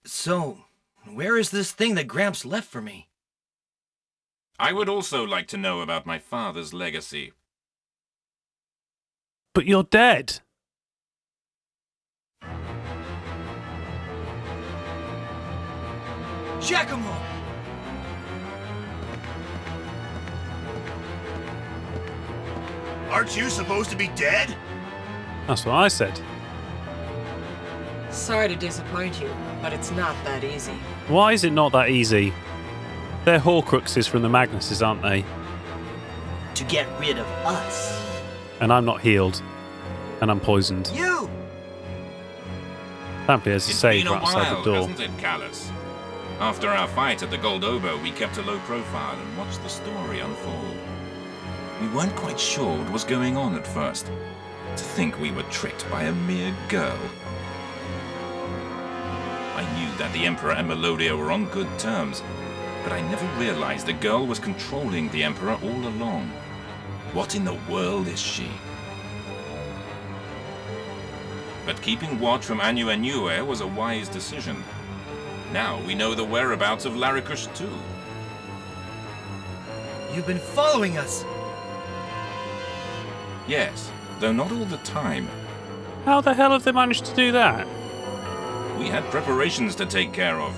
So, where is this thing that Gramps left for me? I would also like to know about my father's legacy. But you're dead. Giacomo! Aren't you supposed to be dead? That's what I said. Sorry to disappoint you, but it's not that easy. Why is it not that easy? They're Horcruxes from the Magnuses, aren't they? To get rid of us. And I'm not healed. And I'm poisoned. You! Thankfully, there's a It's save been a right outside while, the door. hasn't it, Callus? After our fight at the Gold Oboe, we kept a low profile and watched the story unfold. We weren't quite sure what was going on at first. To think we were tricked by a mere girl. I knew that the Emperor and Melodia were on good terms, but I never realized the girl was controlling the Emperor all along. What in the world is she? But keeping watch from Anu Anue was a wise decision. Now we know the whereabouts of Laricush too. You've been following us! Yes, though not all the time. How the hell have they managed to do that? We had preparations to take care of.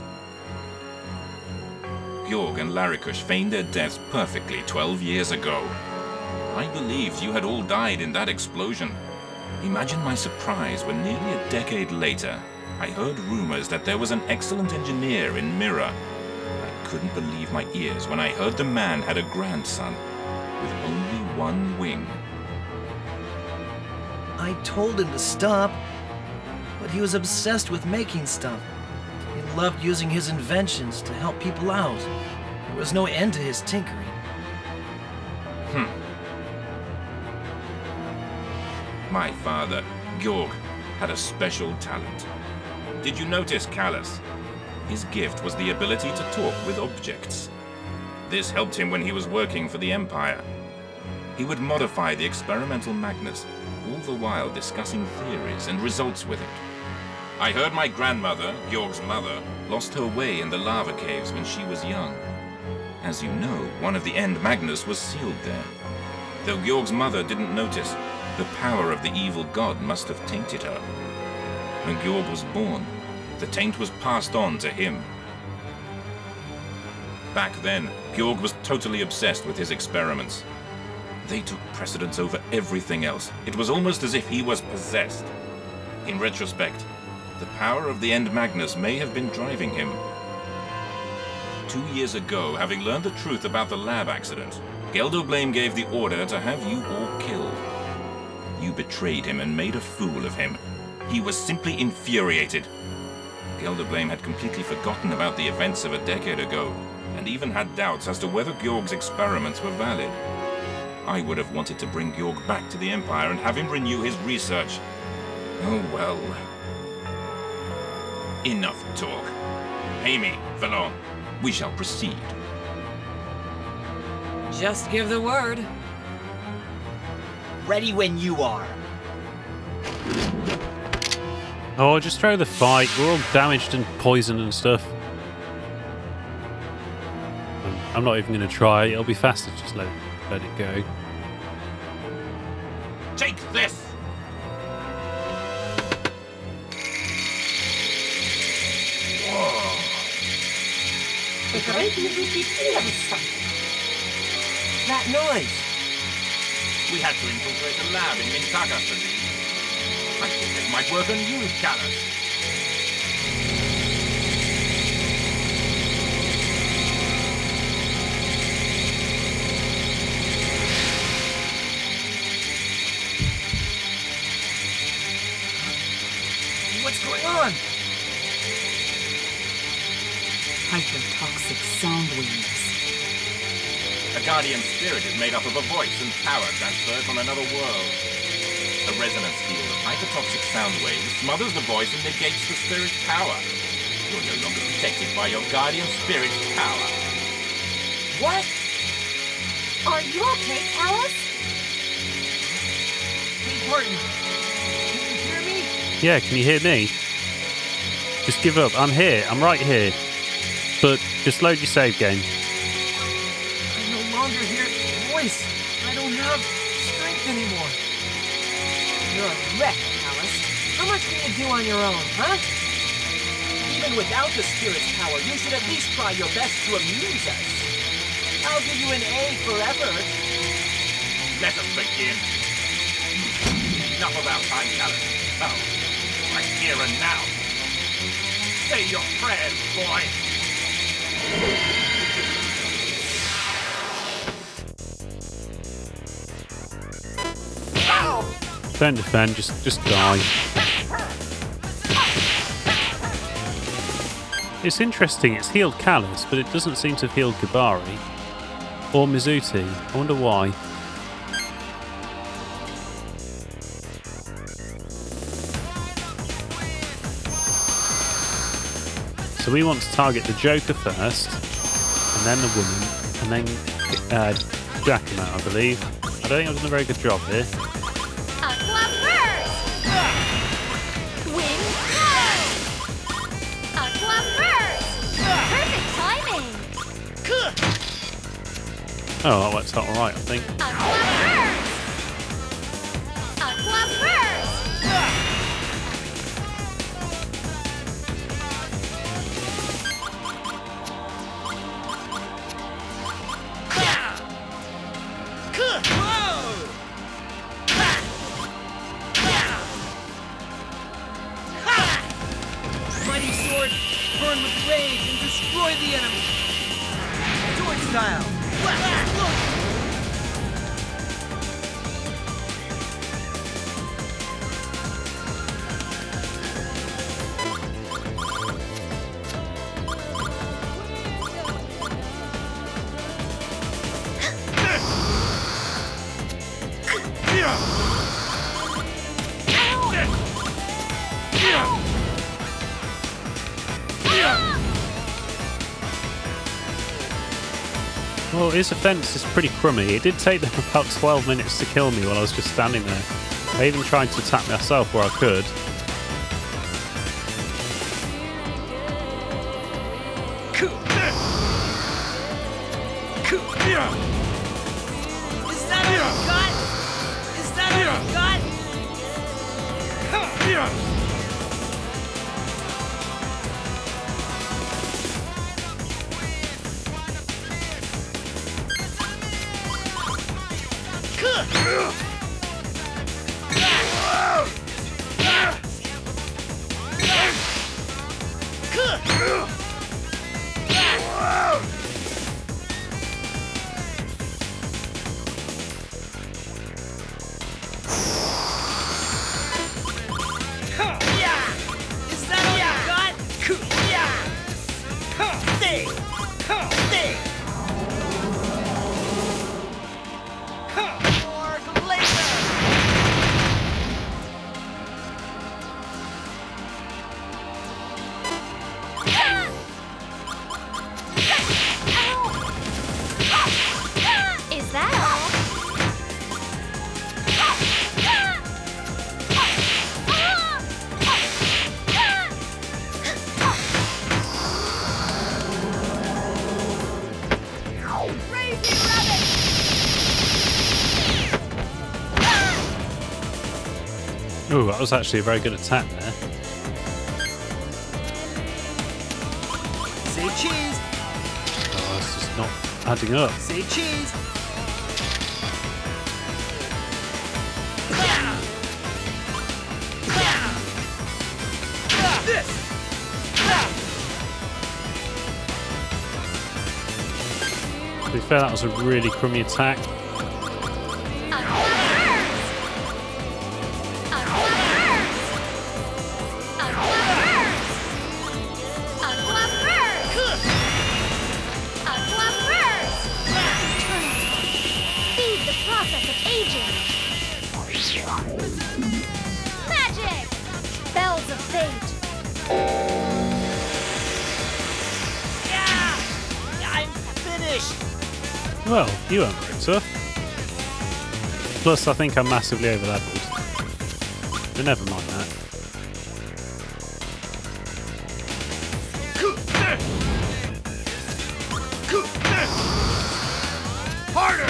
Georg and Laricush feigned their deaths perfectly 12 years ago. I believed you had all died in that explosion. Imagine my surprise when nearly a decade later, I heard rumors that there was an excellent engineer in Mira. I couldn't believe my ears when I heard the man had a grandson with only one wing. I told him to stop, but he was obsessed with making stuff. He loved using his inventions to help people out. There was no end to his tinkering. My father, Georg, had a special talent. Did you notice, Callus? His gift was the ability to talk with objects. This helped him when he was working for the Empire. He would modify the experimental Magnus, all the while discussing theories and results with it. I heard my grandmother, Georg's mother, lost her way in the lava caves when she was young. As you know, one of the End Magnus was sealed there. Though Georg's mother didn't notice, the power of the evil god must have tainted her. When Georg was born, the taint was passed on to him. Back then, Georg was totally obsessed with his experiments. They took precedence over everything else. It was almost as if he was possessed. In retrospect, the power of the End Magnus may have been driving him. 2 years ago, having learned the truth about the lab accident, Geldoblame gave the order to have you all killed. You betrayed him and made a fool of him. He was simply infuriated. Geldoblame had completely forgotten about the events of a decade ago, and even had doubts as to whether Georg's experiments were valid. I would have wanted to bring Georg back to the Empire and have him renew his research. Oh well. Enough talk. Amy, Valon, we shall proceed. Just give the word. Ready when you are. Oh, just throw the fight. We're all damaged and poisoned and stuff. I'm not even going to try. It'll be faster to just let it go. Take this! That noise! We had to infiltrate the lab in Mintaga for these. I think this might work on you, Callus. What's going on? Hypertoxic sound waves. A guardian spirit is made up of a voice and power transferred from another world. A resonance field of hypertoxic sound waves smothers the voice and negates the spirit's power. You're no longer protected by your guardian spirit's power. What? Are you okay, Callus? Hey, Martin. Can you hear me? Yeah, can you hear me? Just give up. I'm here. I'm right here. But just load your save game. I no longer hear the voice. I don't have strength anymore. You're a wreck, Alice. How much can you do on your own, huh? Even without the spirit's power, you should at least try your best to amuse us. I'll give you an A for effort. Let us begin. Enough about time, Alice. Now, right here and now. Say your prayers, boy. Defend, just die. It's interesting, it's healed Callus, but it doesn't seem to have healed Gabari. Or Mizuti. I wonder why. So we want to target the Joker first, and then the woman, and then Giacomo, I believe. I don't think I've done a very good job here. Aqua Burst! Wind Blast! Aqua Burst! Perfect timing! Oh, that works out alright, I think. Aqua Burst! Aqua Burst! Mighty sword, burn with rage and destroy the enemy. Sword style. Well, his offence is pretty crummy. It did take them about 12 minutes to kill me while I was just standing there. I even tried to attack myself where I could. Is that all you got? Is that all you got? Is that all? Ooh, that was actually a very good attack there. Say cheese. Oh, it's just not adding up. Say cheese. This. To be fair, that was a really crummy attack. Magic! Bells of fate! Yeah! I'm finished! Well, you weren't very tough. Plus, I think I'm massively over-leveled. But never mind that. Harder!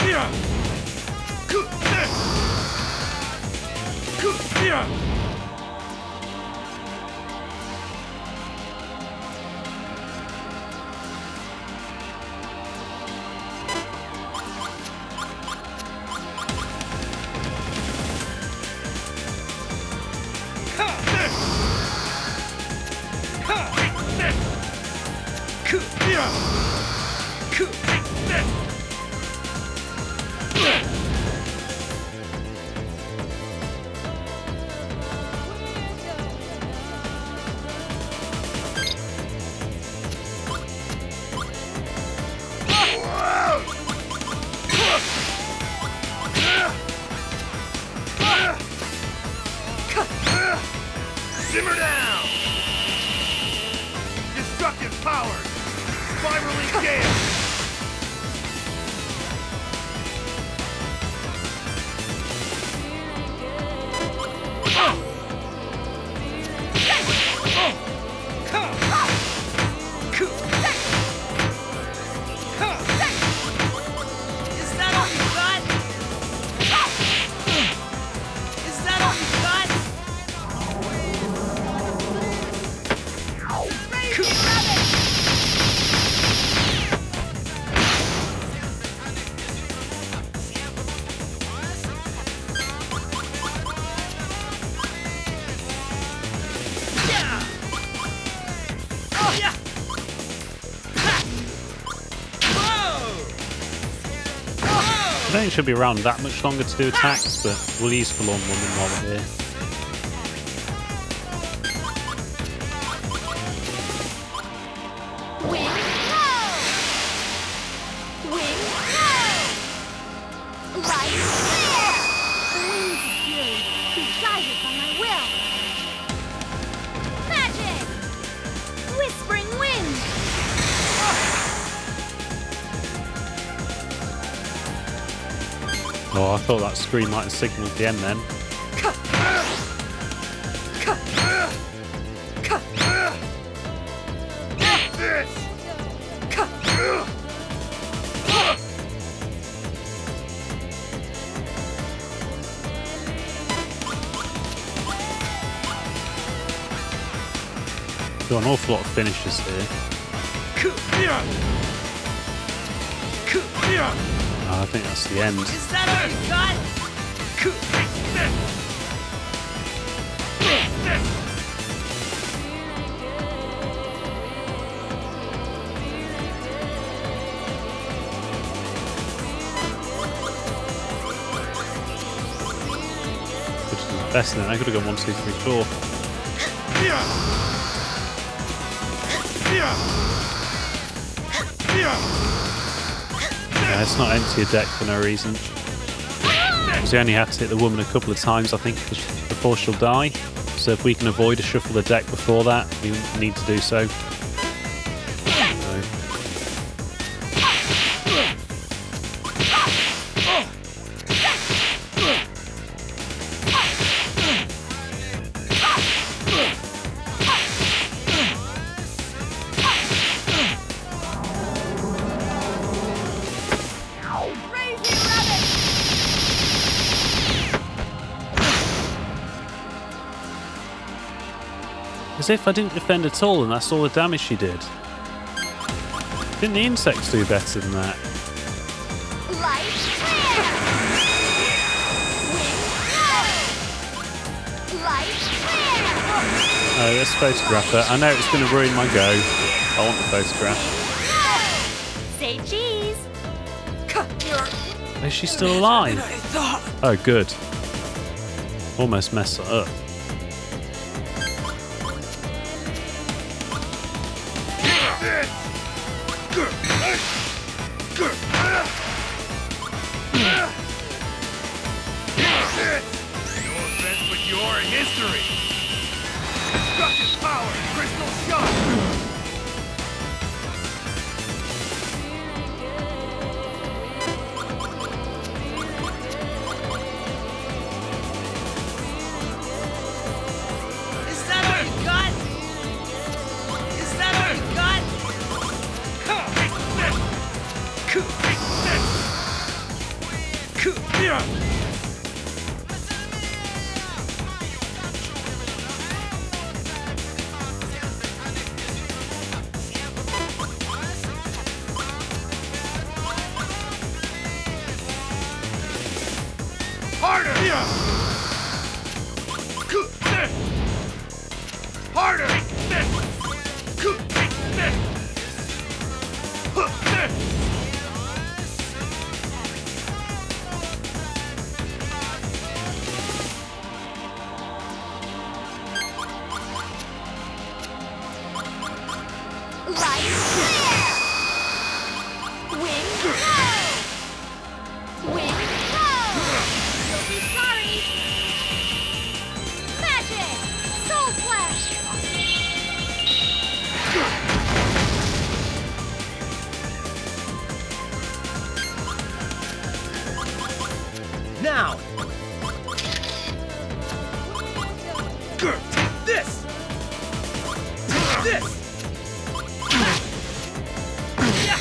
Simmer down! Destructive power! Spiraling gale! I don't think it should be around that much longer to do attacks, but we'll use Forlorn Woman while we're here. Wing low! Wing low! Light flare! Winds of fury, be guided by my will! Magic! Whispering wind! Oh, I thought that screen might have signalled the end then. Got an awful lot of finishes here. Oh, I think that's the end. Is that all you got? Which is the best then. I could have gone 1, 2, 3, 4. Yeah, it's not empty a deck for no reason. Because you only have to hit the woman a couple of times, I think, before she'll die. So if we can avoid a shuffle the deck before that, we need to do so. As if I didn't defend at all and that's all the damage she did. Didn't the insects do better than that? Light flare! Wing low! Light flare! Oh, let's photograph her. I know it's going to ruin my go. I want the photograph. Say cheese! Is she still alive? Oh, good. Almost messed her up. Your history! Destructive power! Crystal shot! Is that all you got? Is that all you got? Harder! Light flare! Wing go! Wing go! You'll be sorry! Magic! Soul Flash! Now! This! This! Yeah!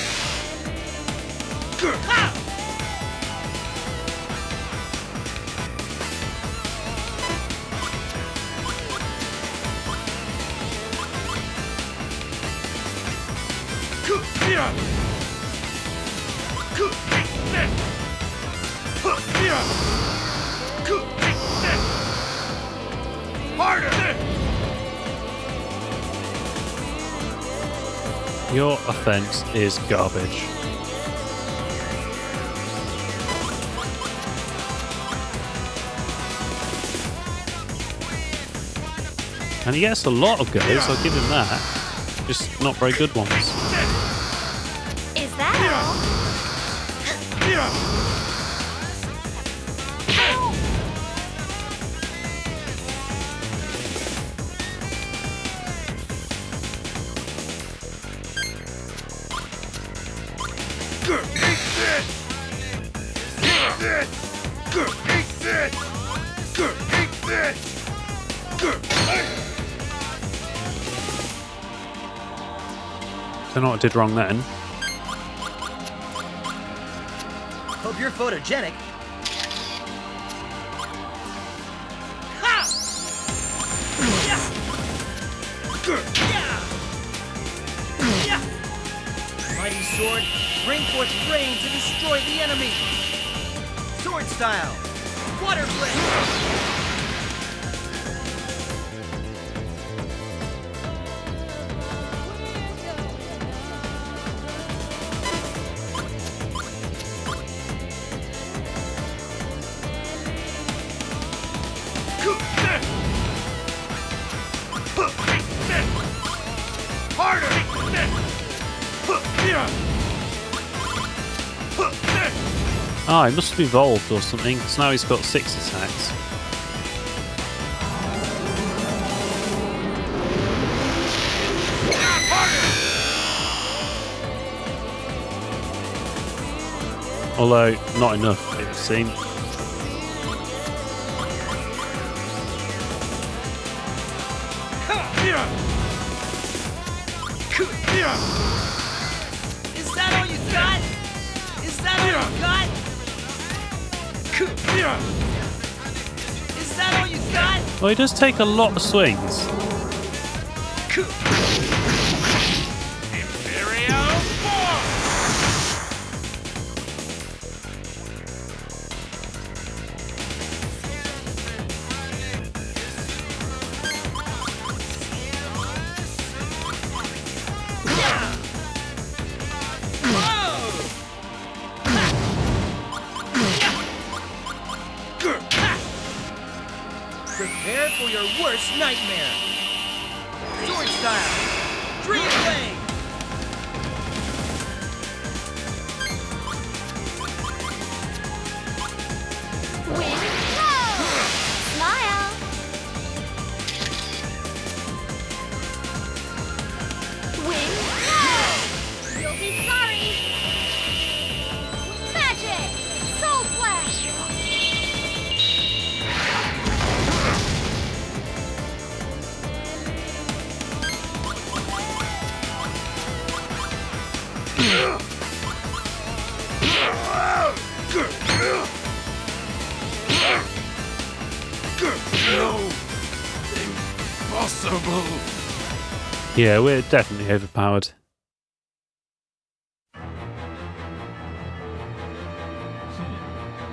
Ha! Your offense is garbage. And he gets a lot of goes, I'll give him that. Just not very good ones. Is that all? Don't know what I did wrong then. Hope you're photogenic. Ha! Yeah! Yeah! Yeah! Mighty sword, bring forth rain to destroy the enemy. Sword style, water blade. Ah, he must have evolved or something, because now he's got 6 attacks. Although, not enough, it would seem. Is that all you got? Is that all you got? Is that all you got? Well, he does take a lot of swings. Imperial Force! Prepare for your worst nightmare. Sword style, Dream Blade. Wing go! Smile! Wing go! You'll be sorry! Magic! Soul Flash! No! Impossible! Yeah, we're definitely overpowered.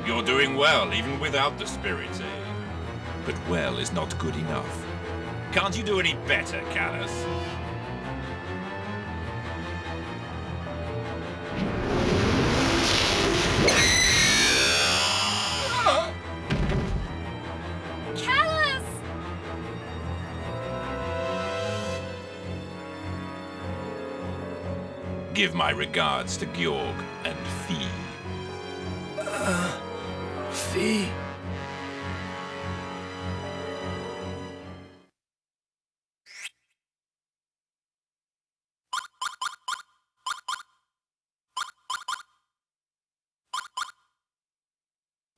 You're doing well, even without the spirits, eh? But well is not good enough. Can't you do any better, Callus? Callus! Give my regards to Georg and Fee. Fee.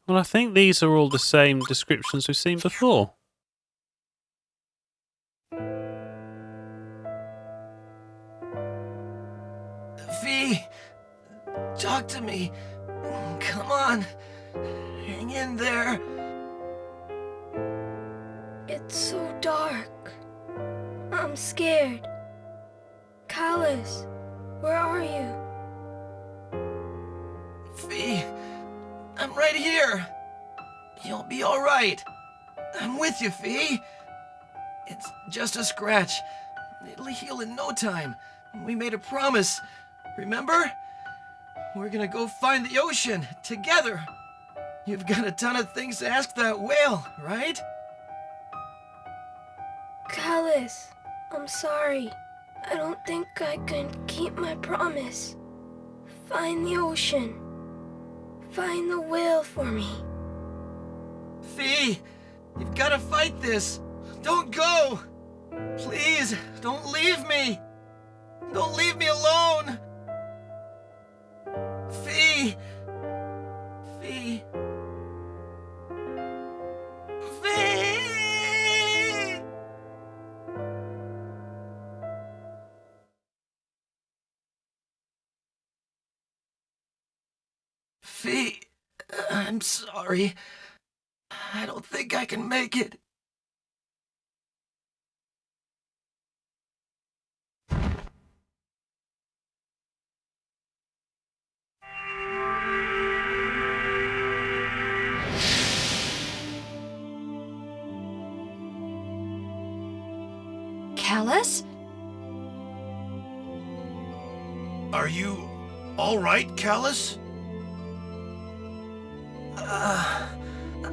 Well, I think these are all the same descriptions we've seen before. Fee, talk to me. Come on. Hang in there. It's so dark. I'm scared. Callus, where are you? Fee, I'm right here. You'll be all right. I'm with you, Fee. It's just a scratch. It'll heal in no time. We made a promise. Remember? We're gonna go find the ocean together. You've got a ton of things to ask that whale, right? Callus, I'm sorry. I don't think I can keep my promise. Find the ocean. Find the whale for me. Fee, you've got to fight this. Don't go. Please, don't leave me. Don't leave me alone. Fee. Fee. Fee! Fee, I'm sorry. I don't think I can make it. Callus? Are you all right, Callus?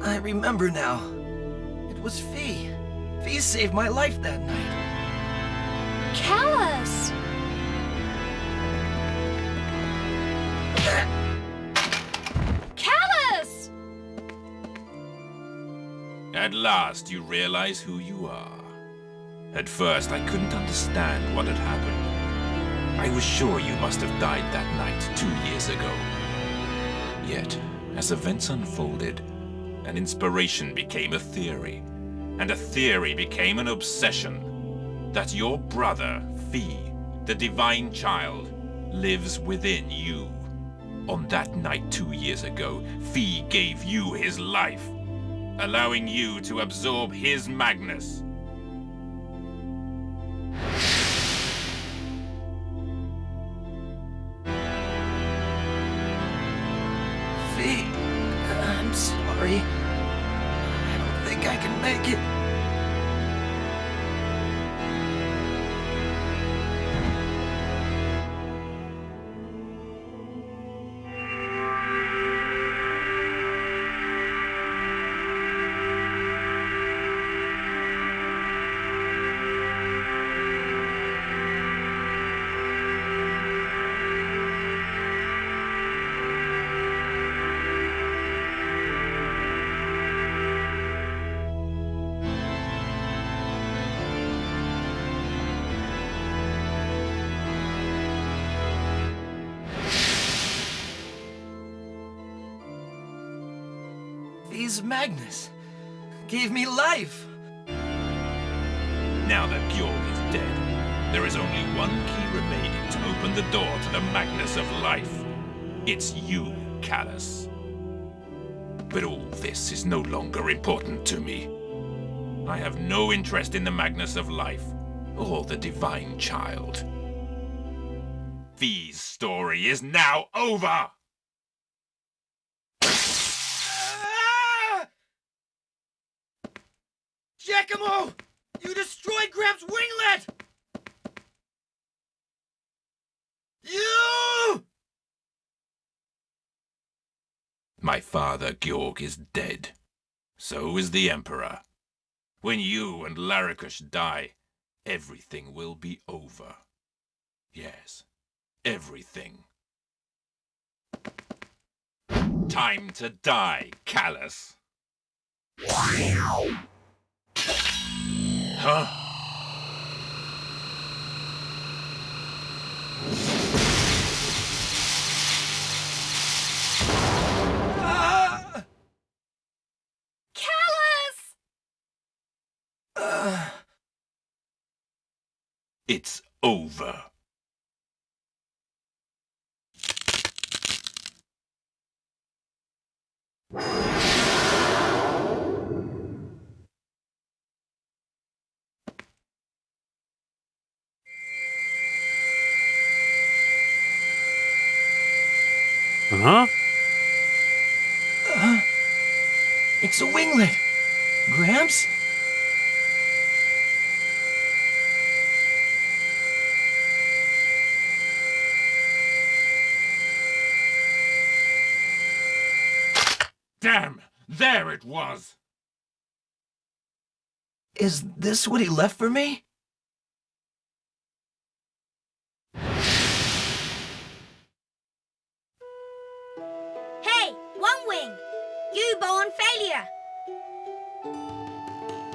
I remember now. It was Fee. Fee saved my life that night. Callus! Callus! At last you realize who you are. At first I couldn't understand what had happened. I was sure you must have died that night 2 years ago. Yet, as events unfolded, an inspiration became a theory, and a theory became an obsession. That your brother, Fee, the divine child, lives within you. On that night 2 years ago, Fee gave you his life, allowing you to absorb his Magnus. Fee, I'm sorry. I don't think I can make it. Fee's Magnus gave me life. Now that Georg is dead, there is only one key remaining to open the door to the Magnus of life. It's you, Callus. But all this is no longer important to me. I have no interest in the Magnus of life, or the divine child. Fee's story is now over! Giacomo! You destroyed destroyed Gramps' winglet! You! My father, Georg, is dead. So is the Emperor. When you and Larakush die, everything will be over. Yes, everything. Time to die, Callus. Huh? Ah! Callus! It's over. Huh? It's a winglet. Gramps? Damn! There it was! Is this what he left for me? Hey, One Wing! You born failure!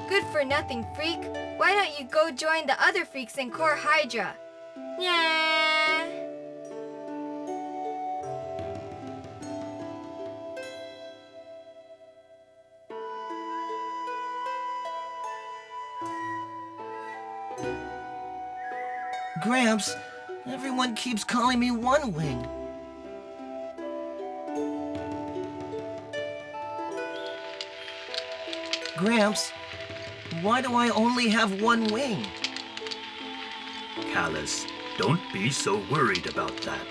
Good for nothing, freak. Why don't you go join the other freaks in Core Hydra? Yeah. Gramps, everyone keeps calling me One Wing. Gramps, why do I only have one wing? Callus, don't be so worried about that.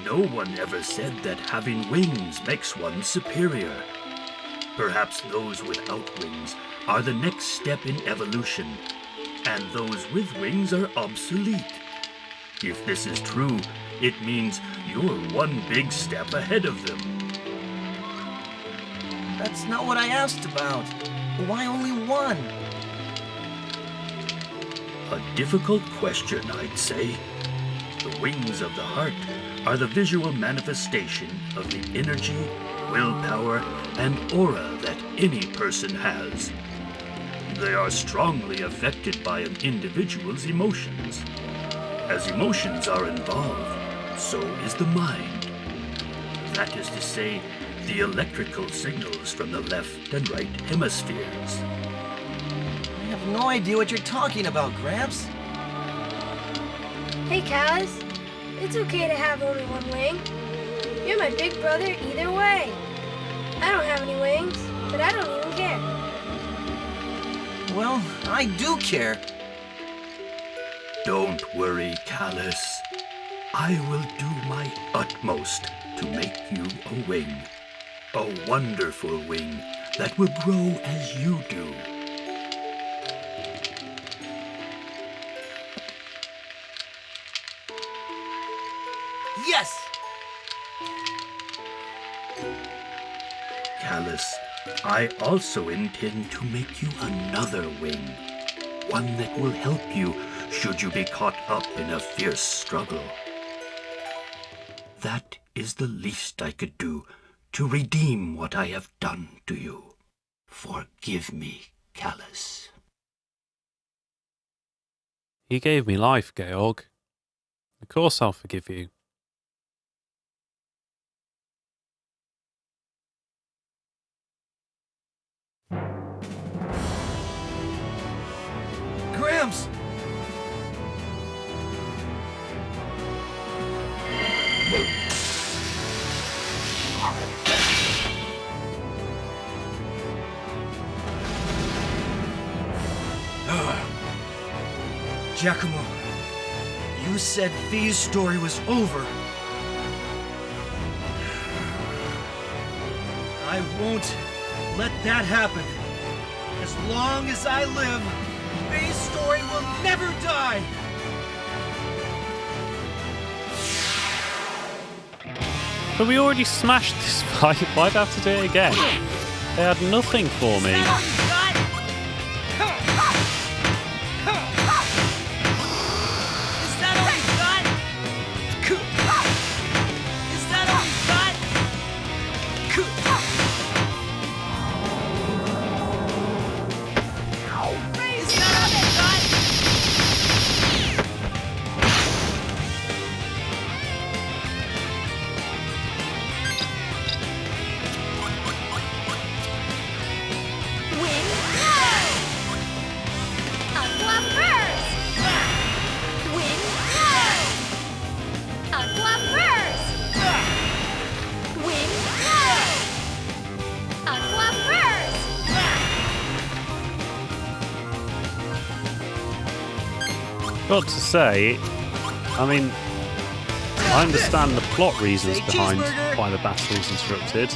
No one ever said that having wings makes one superior. Perhaps those without wings are the next step in evolution, and those with wings are obsolete. If this is true, it means you're one big step ahead of them. That's not what I asked about. Why only one? A difficult question, I'd say. The wings of the heart are the visual manifestation of the energy, willpower, and aura that any person has. They are strongly affected by an individual's emotions. As emotions are involved, so is the mind. That is to say, the electrical signals from the left and right hemispheres. I have no idea what you're talking about, Gramps. Hey, Callus. It's okay to have only one wing. You're my big brother either way. I don't have any wings, but I don't even care. Well, I do care. Don't worry, Callus. I will do my utmost to make you a wing. A wonderful wing that will grow as you do. Yes! Callus, I also intend to make you another wing. One that will help you should you be caught up in a fierce struggle. That is the least I could do to redeem what I have done to you. Forgive me, Callus. You gave me life, Georg. Of course I'll forgive you. Gramps! Giacomo, you said Fee's story was over. I won't let that happen. As long as I live, Fee's But we already smashed this fight. Why'd I have to do it again? They had nothing for me. Got to say, I mean, I understand the plot reasons behind why the battle was interrupted,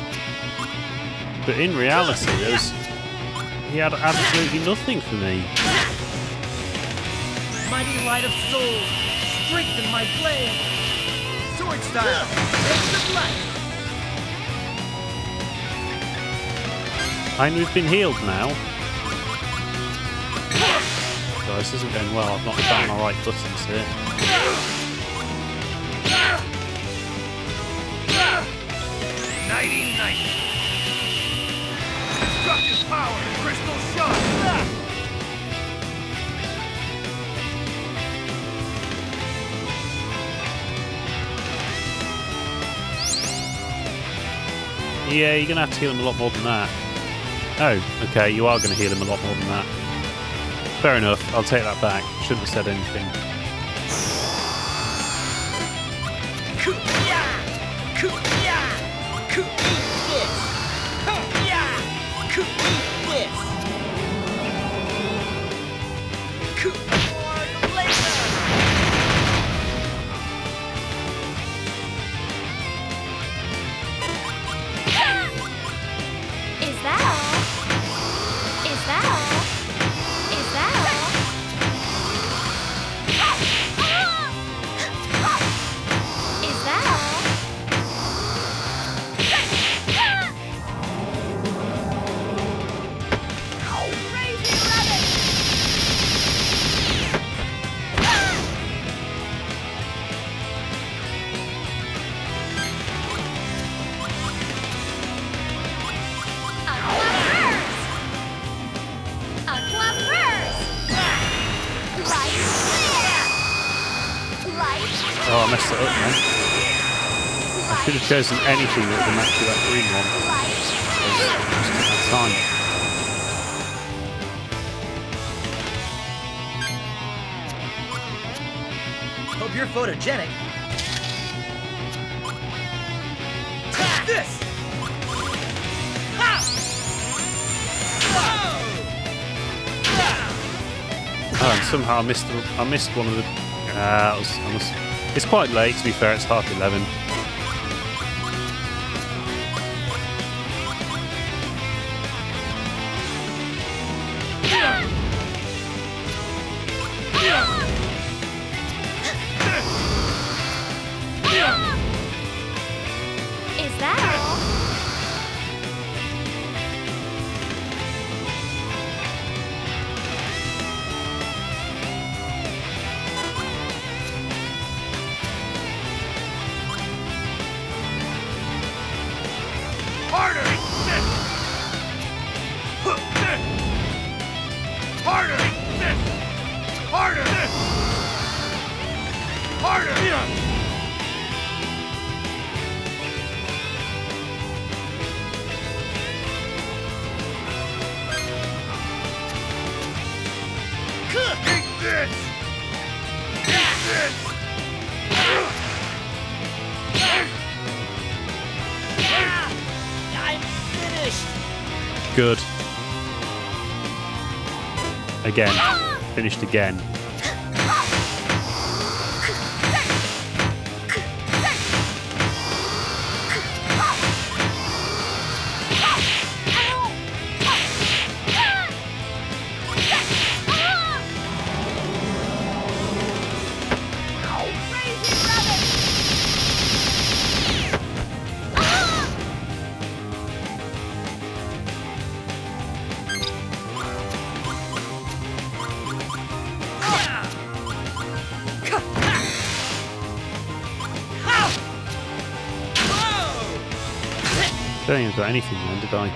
but in reality, he had absolutely nothing for me. Mighty light of soul, strengthen my blade. Sword style, rays of light. And we've been healed now. So this isn't going well. I've not found my right buttons here. Nighty-night. Destructive power, crystal shot. Yeah, you're going to have to heal him a lot more than that. Oh, okay, you are going to heal him a lot more than that. Fair enough, I'll take that back. Shouldn't have said anything. Is that all? Is that all? Is that all? Is that all? Oh, I messed it up, man. I should have chosen anything that would match with that green one. Just time. Hope you're photogenic. Take this! Oh, and somehow I missed one of the. It's quite late, to be fair. It's 11:30. Is that all? Harder! Harder! Harder! Harder! Eat this! Eat this! I'm finished. Good. Again. Finished again. Don't even got anything then, did I?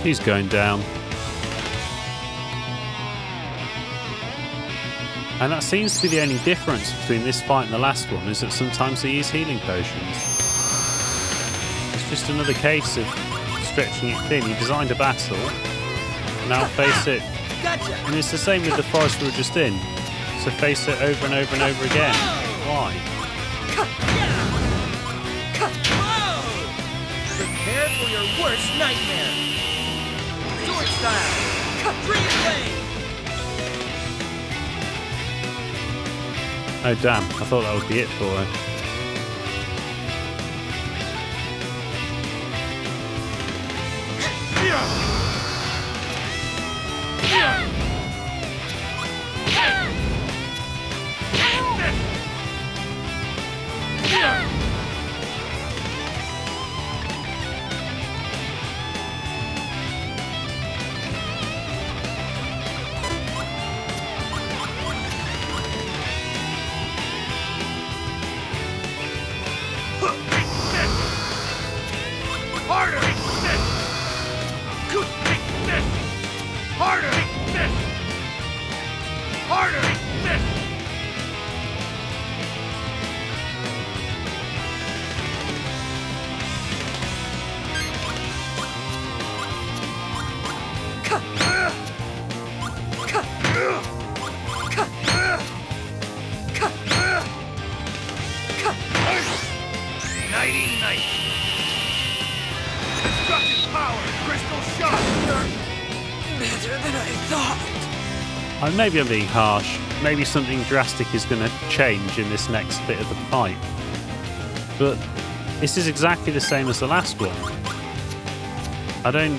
He's going down. And that seems to be the only difference between this fight and the last one, is that sometimes they use healing potions. It's just another case of stretching it thin. He designed a battle, now face it. Gotcha. And it's the same with the forest we were just in. So face it over and over and over again. Why? Prepare for your worst nightmare. Sword style. Dream blade. Oh damn, I thought that would be it for her. Maybe I'm being harsh. Maybe something drastic is going to change in this next bit of the fight. But this is exactly the same as the last one. I don't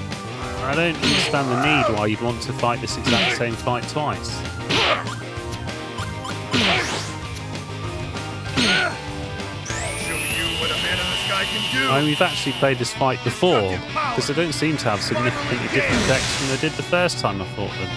understand the need why you'd want to fight this exact same fight twice. I mean, we've actually played this fight before, because they don't seem to have significantly different decks than they did the first time I fought them.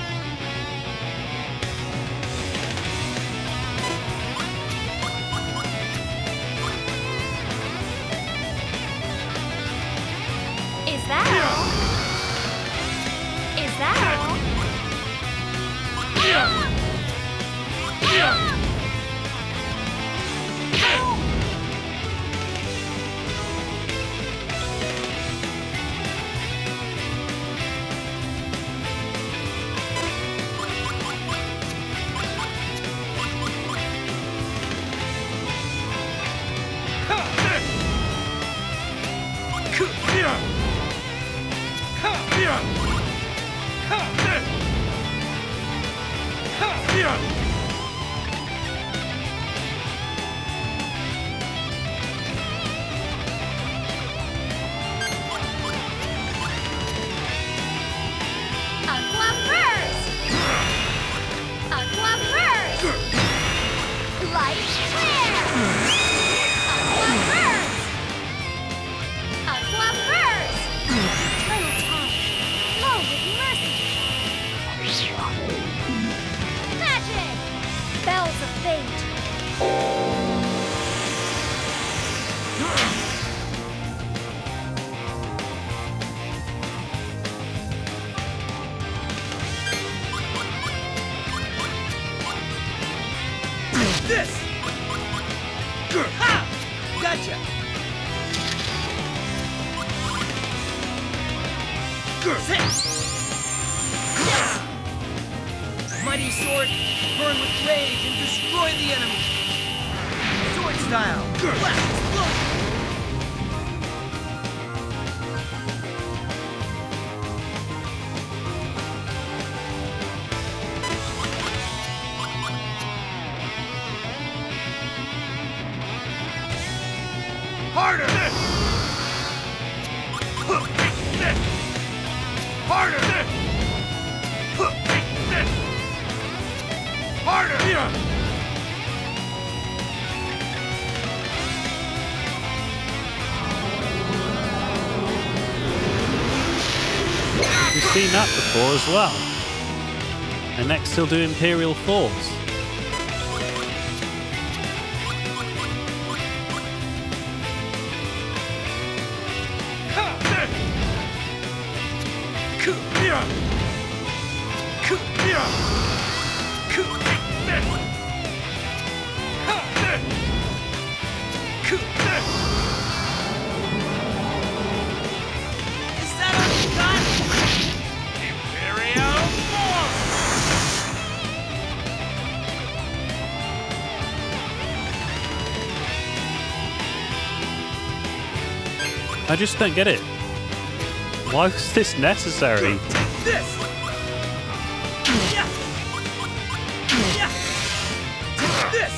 Aqua Burst! Aqua Burst! Light Flare! Aqua Burst! Aqua Burst! Little Time! Flow with mercy! Magic! Bells of Fate! This! Ha! Gotcha! Mighty sword, burn with rage and destroy the enemy! Sword style! Blast explosion! Harder! Harder! Harder! We've seen that before as well. And next he'll do Imperial Force. Is that all you got? Imperial Force! I just don't get it. Why was this necessary? This! Yeah! Yeah! This!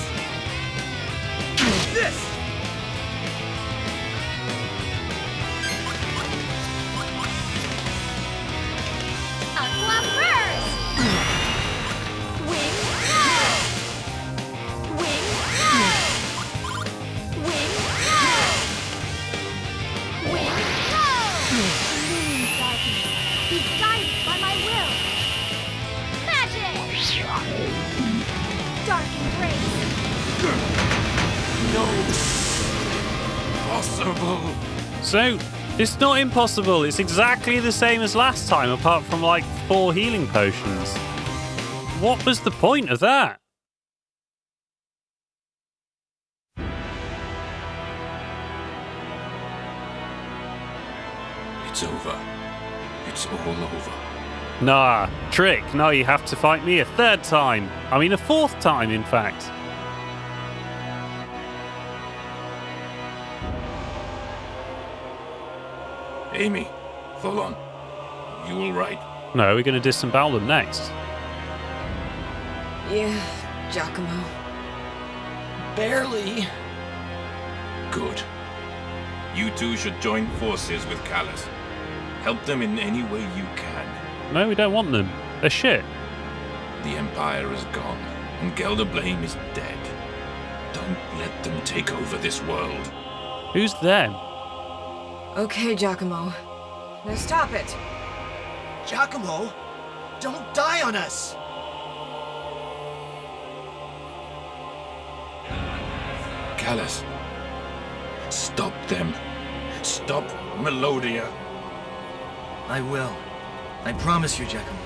This! Aqua Burst! Wing Blow! Wing Blow! Wing Blow! Wing Blow! Illumined darkness, be guided by my will! Magic! Dark Embrace! Possible. So, it's not impossible. It's exactly the same as last time, apart from like 4 healing potions. What was the point of that? It's over. It's all over. Nah, trick. No, you have to fight me a 3rd time. I mean, a 4th time, in fact. Amy, Tholon, you all right? No, we're going to disembowel them next. Yeah, Giacomo. Barely. Good. You two should join forces with Callus. Help them in any way you can. No, we don't want them. They're shit. The Empire is gone, and Gelder Blame is dead. Don't let them take over this world. Who's them? Okay, Giacomo. Now stop it. Giacomo, don't die on us. Callus, stop them. Stop Melodia. I will. I promise you, Giacomo.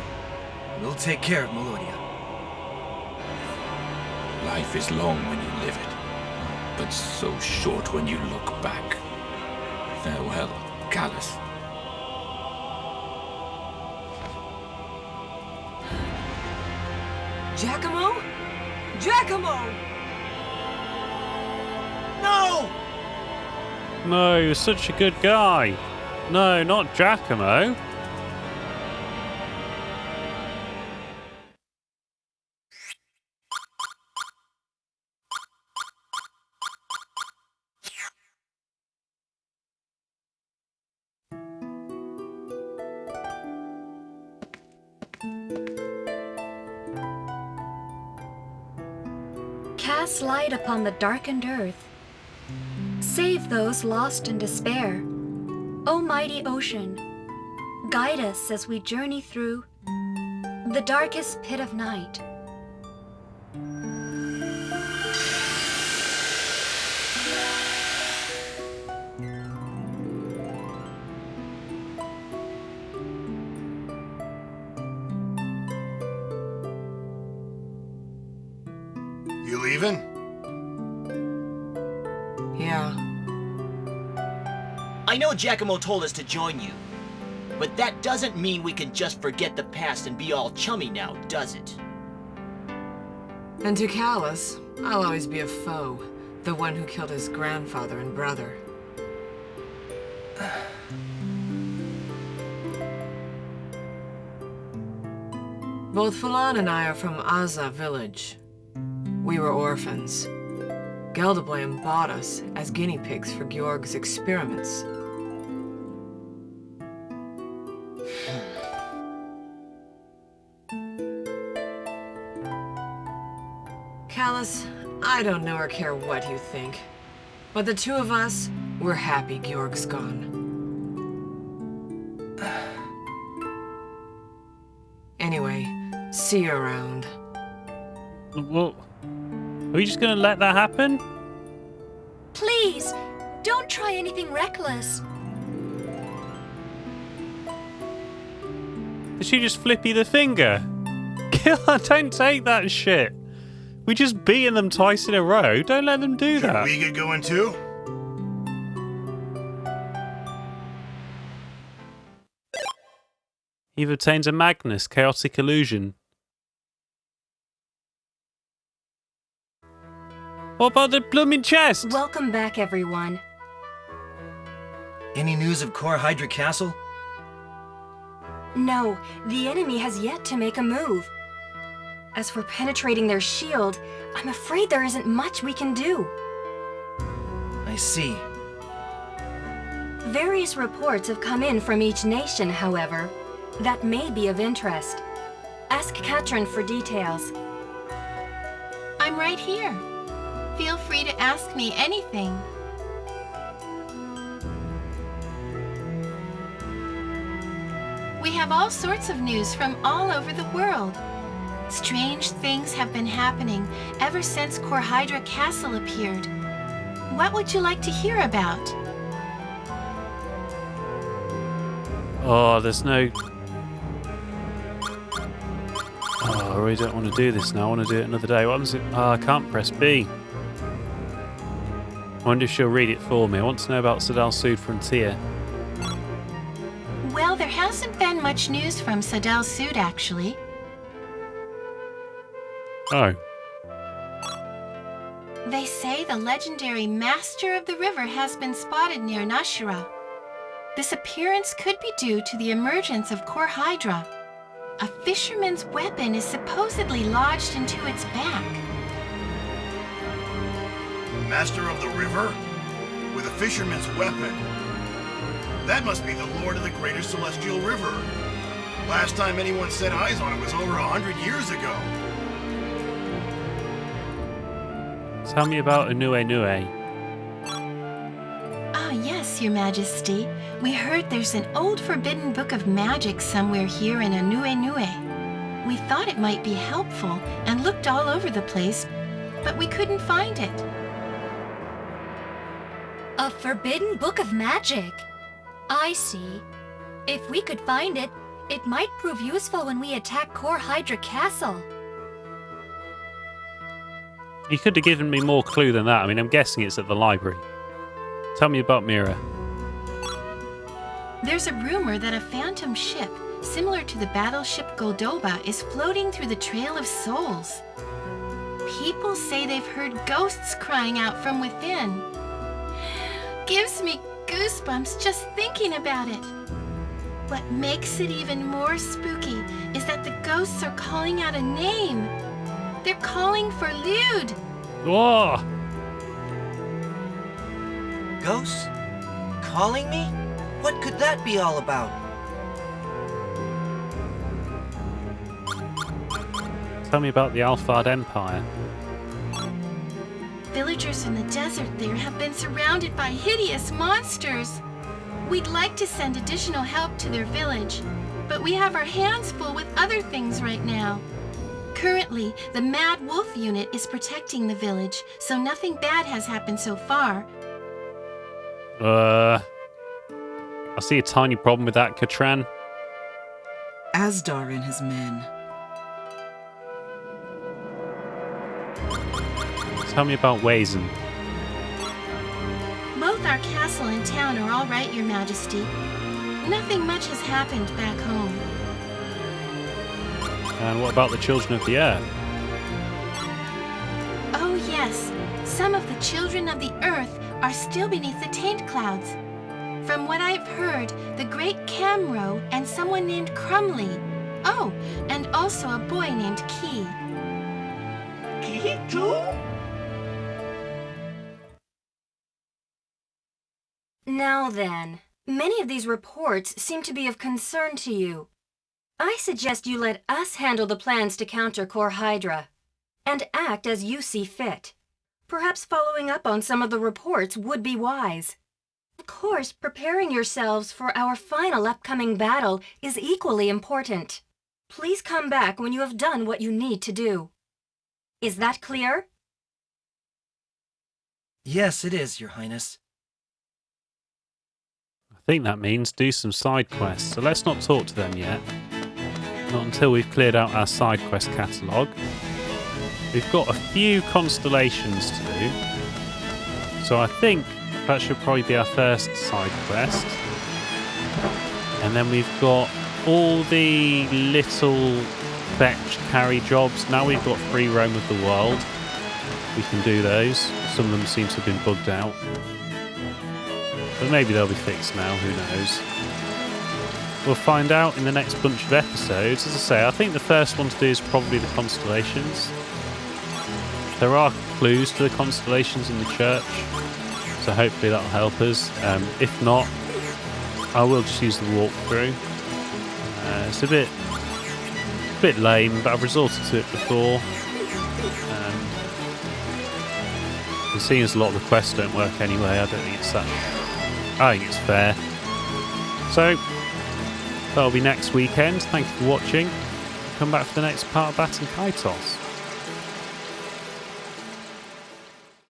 We'll take care of Melodia. Life is long when you live it, but so short when you look back. Farewell, Callus. Giacomo? Giacomo! No! No, he was such a good guy. No, not Giacomo. cast light upon the darkened earth. Save those lost in despair. O mighty ocean, guide us as we journey through the darkest pit of night. You leaving? Yeah. I know Giacomo told us to join you, but that doesn't mean we can just forget the past and be all chummy now, does it? And to Callus, I'll always be a foe. The one who killed his grandfather and brother. Both Falan and I are from Aza village. We were orphans. Geldablam bought us as guinea pigs for Georg's experiments. Callus, I don't know or care what you think, but the two of us, we're happy Georg's gone. Anyway, see you around. Well, are we just going to let that happen? Please, don't try anything reckless. Did she just flippy the finger? Don't take that shit. We just beaten them twice in a row. Don't let them do that. Should we get going too? Eve obtains a Magnus chaotic illusion. What about the blooming chest? Welcome back, everyone. Any news of Core Hydra Castle? No, the enemy has yet to make a move. As for penetrating their shield, I'm afraid there isn't much we can do. I see. Various reports have come in from each nation, however, that may be of interest. Ask Katrin for details. I'm right here. Feel free to ask me anything. We have all sorts of news from all over the world. Strange things have been happening ever since Core Hydra Castle appeared. What would you like to hear about? Oh, there's no... Oh, I really don't want to do this now. I want to do it another day. What happens if... Oh, I can't press B. I wonder if she'll read it for me. I want to know about Sadal Sud Frontier. Well, there hasn't been much news from Sadal Sud, actually. Oh. They say the legendary Master of the River has been spotted near Nashira. This appearance could be due to the emergence of Core Hydra. A fisherman's weapon is supposedly lodged into its back. Master of the River? With a fisherman's weapon? That must be the Lord of the Greater Celestial River. Last time anyone set eyes on it was over 100 years ago. Tell me about Inue Nue. Ah, yes, Your Majesty. We heard there's an old forbidden book of magic somewhere here in Inue Nue. We thought it might be helpful and looked all over the place, but we couldn't find it. A forbidden book of magic? I see. If we could find it, it might prove useful when we attack Core Hydra Castle. You could have given me more clue than that. I mean, I'm guessing it's at the library. Tell me about Mira. There's a rumor that a phantom ship, similar to the battleship Goldoba, is floating through the Trail of Souls. People say they've heard ghosts crying out from within. Gives me goosebumps just thinking about it. What makes it even more spooky is that the ghosts are calling out a name. They're calling for Lude. Whoa! Ghosts? Calling me? What could that be all about? Tell me about the Alphard Empire. villagers in the desert there have been surrounded by hideous monsters. We'd like to send additional help to their village, but we have our hands full with other things right now. Currently, the Mad Wolf unit is protecting the village, so nothing bad has happened so far. I see a tiny problem with that, Katran. Asdar and his men. Tell me about Wazen. Both our castle and town are all right, Your Majesty. Nothing much has happened back home. And what about the children of the earth? Oh yes, some of the children of the earth are still beneath the taint clouds. From what I've heard, the great Camro and someone named Crumley. Oh, and also a boy named Key. Key too? Now then, many of these reports seem to be of concern to you. I suggest you let us handle the plans to counter Core Hydra, and act as you see fit. Perhaps following up on some of the reports would be wise. Of course, preparing yourselves for our final upcoming battle is equally important. Please come back when you have done what you need to do. Is that clear? Yes, it is, Your Highness. I think that means do some side quests, so let's not talk to them yet. Not until we've cleared out our side quest catalogue. We've got a few constellations to do, so I think that should probably be our first side quest. And then we've got all the little fetch carry jobs. Now we've got free roam of the world. We can do those. Some of them seem to have been bugged out. But maybe they'll be fixed now, who knows. We'll find out in the next bunch of episodes. As I say, I think the first one to do is probably the constellations. There are clues to the constellations in the church, so hopefully that'll help us. If not, I will just use the walkthrough. It's a bit lame, but I've resorted to it before. And seeing as a lot of the quests don't work anyway, I don't think it's that. I think it's fair. So that'll be next weekend. Thank you for watching. Come back for the next part of Baten Kaitos.